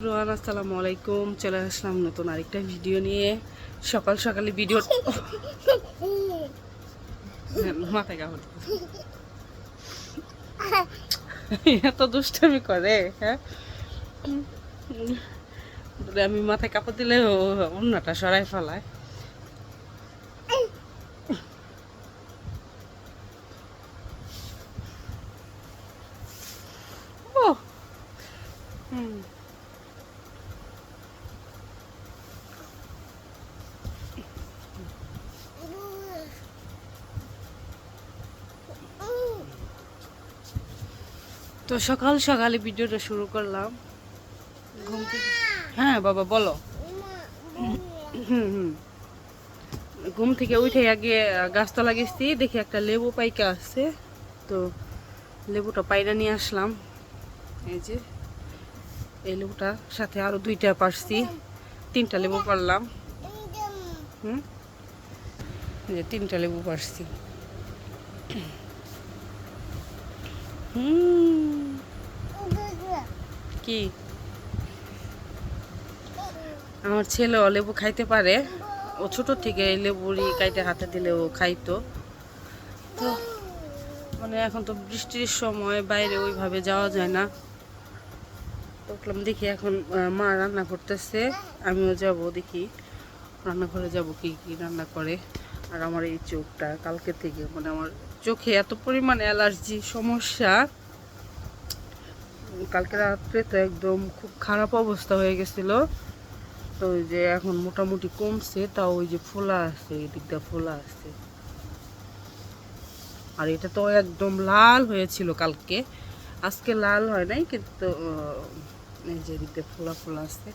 রোহান আসসালামু আলাইকুম। চলে আসলাম নতুন আরেকটা ভিডিও নিয়ে। সকাল সকালে ভিডিও মাথায় কাপড় এত দুষ্টামি করে। হ্যাঁ, আমি মাথায় কাপড় দিলে অন্যটা সরাই ফেলায়। ও হুম, তো সকাল সকালে ভিডিওটা শুরু করলাম ঘুম থেকে। হ্যাঁ বাবা বলো। হুম হুম ঘুম থেকে উঠে আগে গাছতলা গেছি, দেখি একটা লেবু পাইকা আছে। তো লেবুটা পাইরা নিয়ে আসলাম। এই যে এই লেবুটার সাথে আরো দুইটা পারছি, তিনটা লেবু পারলাম। হুম, এই যে তিনটা লেবু পারছি। হুম, কি আমার ছেলে লেবু খাইতে পারে। ও ছোট থেকে লেবুরি কাইটে হাতে দিলে ও খাইতো। তো মানে এখন তো বৃষ্টির সময়, বাইরে ওইভাবে যাওয়া যায় না। দেখলাম দেখি এখন মা রান্না করতেছে, আমিও যাব দেখি রান্নাঘরে যাব কি কি রান্না করে। আর আমার এই চোখটা কালকে থেকে মানে আমার চোখে এত পরিমাণ অ্যালার্জি সমস্যা। কালকে রাত্রে তো একদম খুব খারাপ অবস্থা হয়ে গেছিল। তো ওই যে এখন মোটামুটি কমছে, তাও ওই যে ফোলা আছে, এই দিকটা ফোলা আছে। আর এটা তো একদম লাল হয়েছিল কালকে, আজকে লাল হয় নাই, কিন্তু এই যে দিকটা ফোলা ফোলা আছে।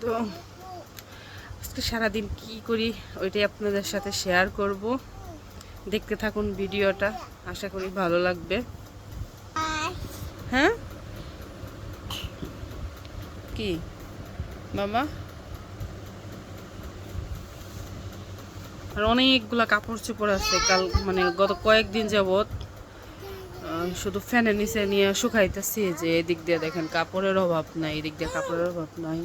তো আজকে সারাদিন কি করি ওইটাই আপনাদের সাথে শেয়ার করব। দেখতে থাকুন ভিডিওটা, আশা করি ভালো লাগবে। হ্যাঁ কি বাবা, আর অনেকগুলা কাপড় চোপড় আছে কাল মানে গত কয়েকদিন যাবৎ শুধু ফ্যানের নিচে নিয়ে শুকাইতেছি। যে এদিক দিয়ে দেখেন কাপড়ের অভাব নাই, এদিক দিয়ে কাপড়ের অভাব নাই,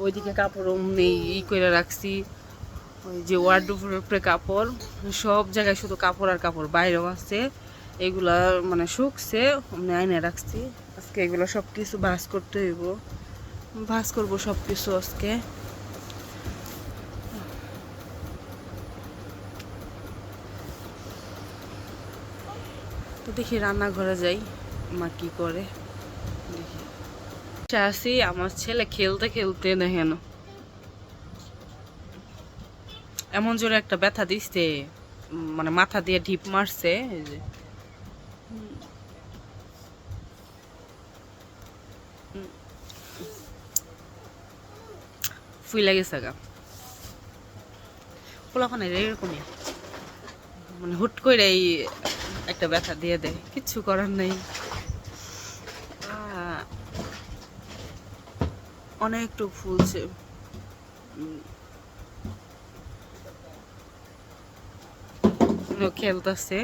ওইদিকে কাপড় নেই ই করে রাখছি। ওই যে ওয়ার্ডরোবের উপরে কাপড়, সব জায়গায় শুধু কাপড় আর কাপড়, বাইরেও আছে। এগুলা মানে শুকছে, আমি আইনে রাখছি। আজকে এগুলো সব কিছু ভাঁজ করতে হইব, ভাঁজ করবো সব কিছু আজকে। তো দেখি রান্নাঘরে যাই মা কি করে দেখি। আসি আমার ছেলে খেলতে খেলতে দেখেন এমন জোরে একটা ব্যথা দিচ্ছে, মানে মাথা দিয়ে ঢিপ মারছে। এই যে ফুইলা গেছে গা পোলাপানের এরকমই, মানে হুট করে এই একটা ব্যথা দিয়ে দেয়, কিচ্ছু করার নেই। অনেকটু ফুলছে। খেলতেছে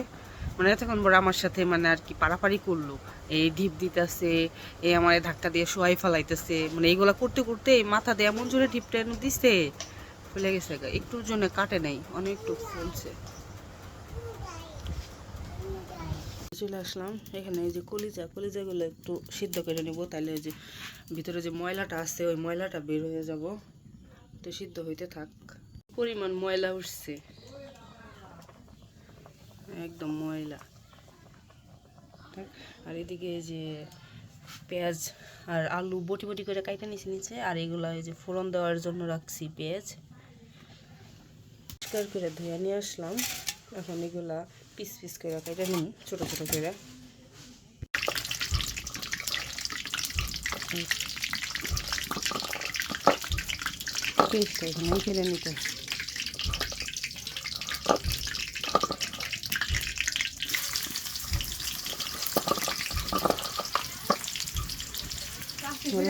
মানে এতক্ষণ বড় আমার সাথে মানে আর কি পারাপারি করলো, এই ঢিপ দিতেছে, এই আমার ধাক্কা দিয়ে শোয়াই ফেলাইতেছে, মানে এইগুলা করতে করতে এই মাথা দিয়ে এমন জোরে ঢিপটা এনে দিছে, ফুলে গেছে। একটুর জন্য কাটে নাই, অনেকটু ফুলছে। চলে আসলাম এখানে, এই যে কলিজাগুলো একটু সিদ্ধ করে নেবো, তাহলে ওই যে ভিতরে যে ময়লাটা আছে ওই ময়লাটা বের হয়ে যাব। তো সিদ্ধ হইতে থাক। পরিমাণ ময়লা উঠছে, একদম ময়লা। আর এদিকে এই যে পেঁয়াজ আর আলু বটি বটি করে কাইটা নিচে, আর এগুলো এই যে ফোড়ন দেওয়ার জন্য রাখছি পেঁয়াজ। পরিষ্কার করে ধুয়ে নিয়ে আসলাম, এখন এগুলা পিস পিস করে কাইটা নিই ছোটো ছোটো করে। পেস্টটা এখানে ফেলে নিতে।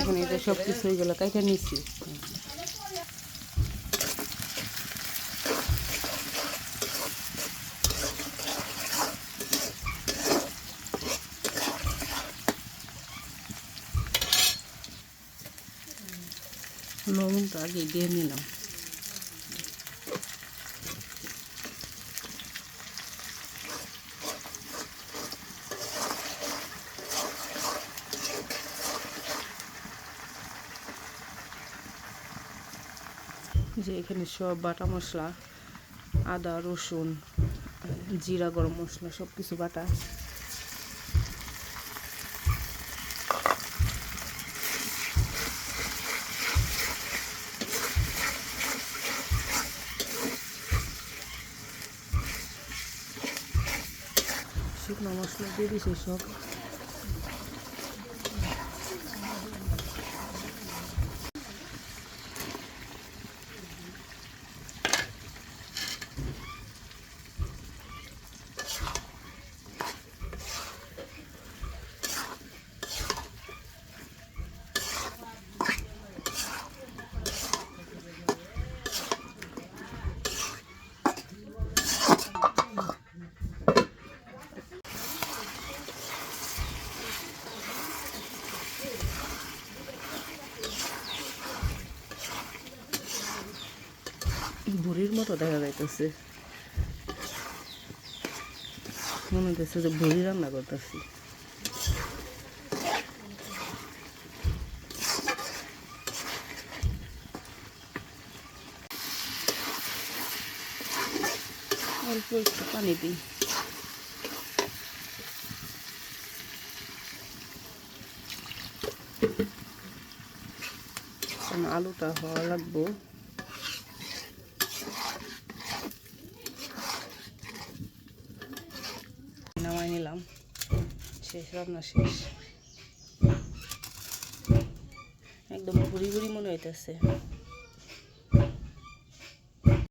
এখন এটা সব কিছু এইগুলো কাইটা নিচ্ছি। লবণটা আগে দিয়ে নিলাম। যে এখানে সব বাটা মশলা, আদা রসুন জিরা গরম মশলা সব কিছু বাটা। শুকনো মশলা দিয়ে দিছি সব। বুড়ির মতো দেখা যাইতেছে, মনে হচ্ছে যে বুড়ি রান্না করতেছি। অল্প একটু পানি দিই। আলুটা হওয়া লাগবো। নামাই নিলাম, শেষ, রান্না শেষ। একদম বুড়ি বুড়ি মনে হইতেছে।